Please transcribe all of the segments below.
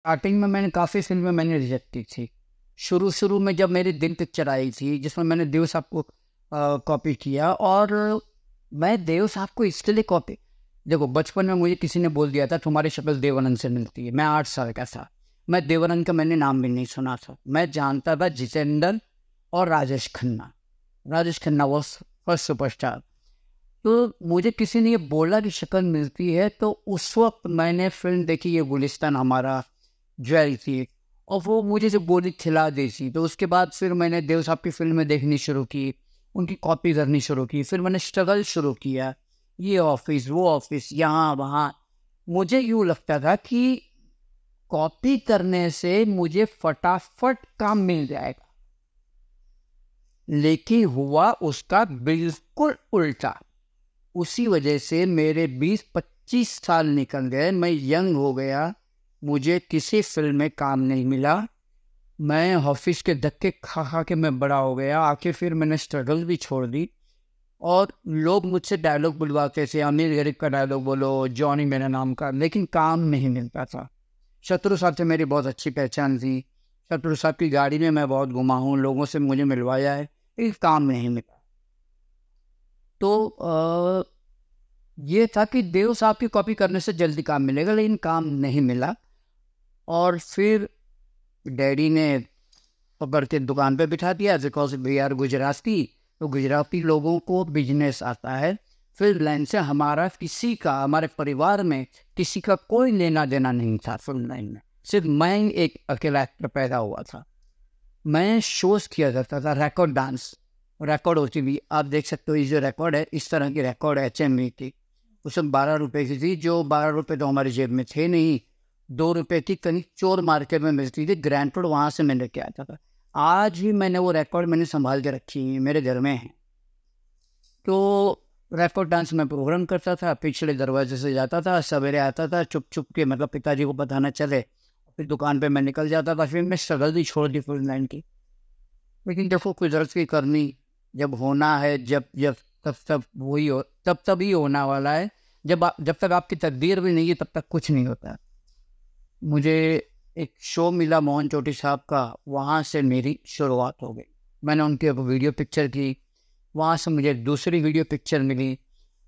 Starting में मैंने काफ़ी फ़िल्में मैंने रिजेक्ट की थी। शुरू-शुरू में जब मेरी दिल पिक्चर आई थी, जिसमें मैंने देव साहब को कॉपी किया, और मैं देव साहब को इसलिए कॉपी, देखो बचपन में मुझे किसी ने बोल दिया था तुम्हारी शक्ल देव आनंद से मिलती है। मैं 8 साल का था। मैं देव आनंद का मैंने नाम भी नहीं सुना था। मैं जानता था जितेंद्र और Rajesh Khanna. Rajesh Khanna was first superstar. तो मुझे किसी ने ये बोला कि शक्ल मिलती है, तो उस वक़्त मैंने फ़िल्म देखी ये गुलिस्तान हमारा, ज्वेल थी, और वो मुझे जब बोली खिला दी थी, तो उसके बाद फिर मैंने देव साहब की फ़िल्में देखनी शुरू की, उनकी कॉपी करनी शुरू की। फिर मैंने स्ट्रगल शुरू किया, ये ऑफ़िस, वो ऑफ़िस, यहाँ, वहाँ। मुझे यूँ लगता था कि कॉपी करने से मुझे फटाफट काम मिल जाएगा, लेकिन हुआ उसका बिल्कुल उल्टा। उसी वजह से मेरे 20-25 साल निकल गए, मैं यंग हो गया, मुझे किसी फ़िल्म में काम नहीं मिला। मैं ऑफिस के धक्के खा खा के मैं बड़ा हो गया। आखिर फिर मैंने स्ट्रगल भी छोड़ दी, और लोग मुझसे डायलॉग बुलवाते थे, अमीर गरीब का डायलॉग बोलो, जॉनी मेरा नाम का, लेकिन काम नहीं मिलता था। शत्रु साहब से मेरी बहुत अच्छी पहचान थी। शत्रु साहब की गाड़ी में मैं बहुत घुमा हूँ, लोगों से मुझे मिलवाया है, लेकिन काम नहीं मिला। तो ये था कि देव साहब की कॉपी करने से जल्दी काम मिलेगा, लेकिन काम नहीं मिला। और फिर डैडी ने पकड़ के दुकान पे बिठा दिया, बिकॉज वी आर गुजराती, तो गुजराती लोगों को बिजनेस आता है। फिल्म लाइन से हमारा किसी का, हमारे परिवार में किसी का कोई लेना देना नहीं था फिल्म लाइन में। सिर्फ मैं एक अकेला एक्टर पैदा हुआ था। मैं शोज किया करता था, रिकॉर्ड डांस, रिकॉर्ड होती भी, आप देख सकते हो ये जो रिकॉर्ड है, इस तरह की रिकॉर्ड HMV की, उसमें 12 रुपये की थी। जो 12 रुपये तो हमारी जेब में थे नहीं, 2 रुपये की कहीं चोर मार्केट में मिलती थी, ग्रैंड रोड, वहाँ से मैंने क्या आता था। आज भी मैंने वो रिकॉर्ड मैंने संभाल के रखी है, मेरे घर में है। तो रिकॉर्ड डांस में प्रोग्राम करता था, पिछले दरवाजे से जाता था, सवेरे आता था चुप चुप के, मतलब पिताजी को पता न चले, फिर दुकान पे मैं निकल जाता था। फिर मैं स्ट्रगल भी छोड़ दी फिल्म लाइन की। लेकिन देखो कुदरत की करनी, जब होना है, जब जब तब वही हो, तब ही होना वाला है। जब तक आपकी तकदीर भी नहीं है, तब तक कुछ नहीं होता। मुझे एक शो मिला मोहन चोटी साहब का, वहाँ से मेरी शुरुआत हो गई। मैंने उनकी एक वीडियो पिक्चर की, वहाँ से मुझे दूसरी वीडियो पिक्चर मिली।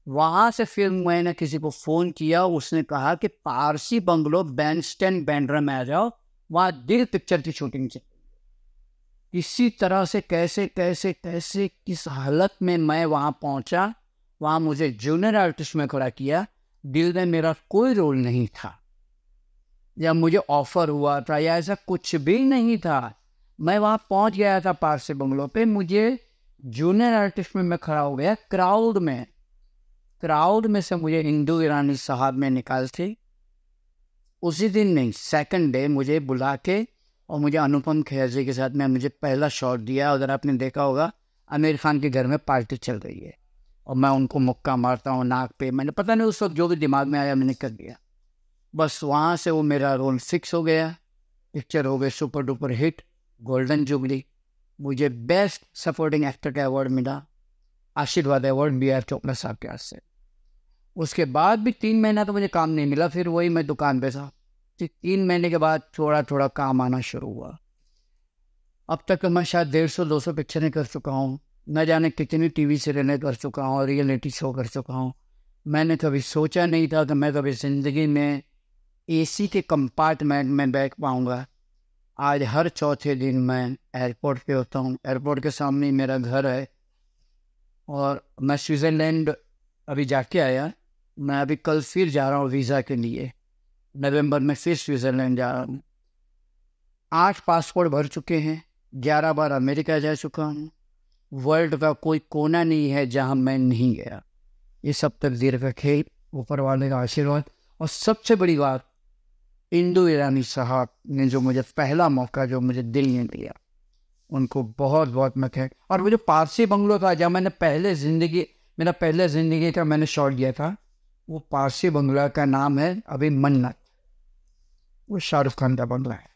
वहाँ से फिर मैंने किसी को फ़ोन किया, उसने कहा कि पारसी बंगलो बैंडस्टैंड बैंड्रा में आ जाओ, वहाँ दिल पिक्चर की शूटिंग चल। इसी तरह से कैसे कैसे कैसे किस हालत में मैं वहाँ पहुँचा। वहाँ मुझे जूनियर आर्टिस्ट में खड़ा किया। दिल में मेरा कोई रोल नहीं था, या मुझे ऑफर हुआ था, या ऐसा कुछ भी नहीं था। मैं वहाँ पहुँच गया था पारसी बंगलो पे, मुझे जूनियर आर्टिस्ट में मैं खड़ा हो गया। क्राउड में से मुझे इंदु ईरानी साहब में निकाल थे। उसी दिन नहीं, सेकंड डे मुझे बुला के, और मुझे अनुपम खेर जी के साथ में मुझे पहला शॉट दिया। अगर आपने देखा होगा, आमिर खान के घर में पार्टी चल रही है, और मैं उनको मुक्का मारता हूँ नाक पे। मैंने पता नहीं उस वक्त जो भी दिमाग में आया मैंने कर दिया। बस वहाँ से वो मेरा रोल फिक्स हो गया। पिक्चर हो गई super duper hit, golden jubilee. मुझे बेस्ट सपोर्टिंग एक्टर का अवार्ड मिला, आशीर्वाद अवार्ड BR चोपड़ा साहब के हाथ से। उसके बाद भी 3 महीना तो मुझे काम नहीं मिला। फिर वही मैं दुकान पे था। 3 महीने के बाद थोड़ा थोड़ा काम आना शुरू हुआ। अब तक मैं शायद 150-200 पिक्चरें कर चुका हूँ। न जाने कितनी TV सीरियलें कर चुका हूँ, रियलिटी शो कर चुका हूँ। मैंने कभी सोचा नहीं था कि मैं कभी ज़िंदगी में AC के कंपार्टमेंट में बैठ पाऊँगा। आज हर चौथे दिन मैं एयरपोर्ट पे होता हूँ। एयरपोर्ट के सामने ही मेरा घर है, और मैं स्विट्ज़रलैंड अभी जाके आया। मैं अभी कल फिर जा रहा हूँ वीज़ा के लिए, नवंबर में फिर स्विट्ज़रलैंड जा रहा हूँ। 8 पासपोर्ट भर चुके हैं, 11 बार अमेरिका जा चुका हूँ। वर्ल्ड का कोई कोना नहीं है जहाँ मैं नहीं गया। ये सब तकदीर का खेल, ऊपर वाले का आशीर्वाद। और सबसे बड़ी बात, इंदु ईरानी साहब ने जो मुझे पहला मौका, जो मुझे दिल ने दिया, उनको बहुत बहुत मैं कह। और वो जो पारसी बंगलो था, जहाँ मैंने मेरा पहले ज़िंदगी का मैंने शॉट दिया था, वो पारसी बंगला का नाम है अभी मन्नत। वो शाहरुख खान का बंगला है।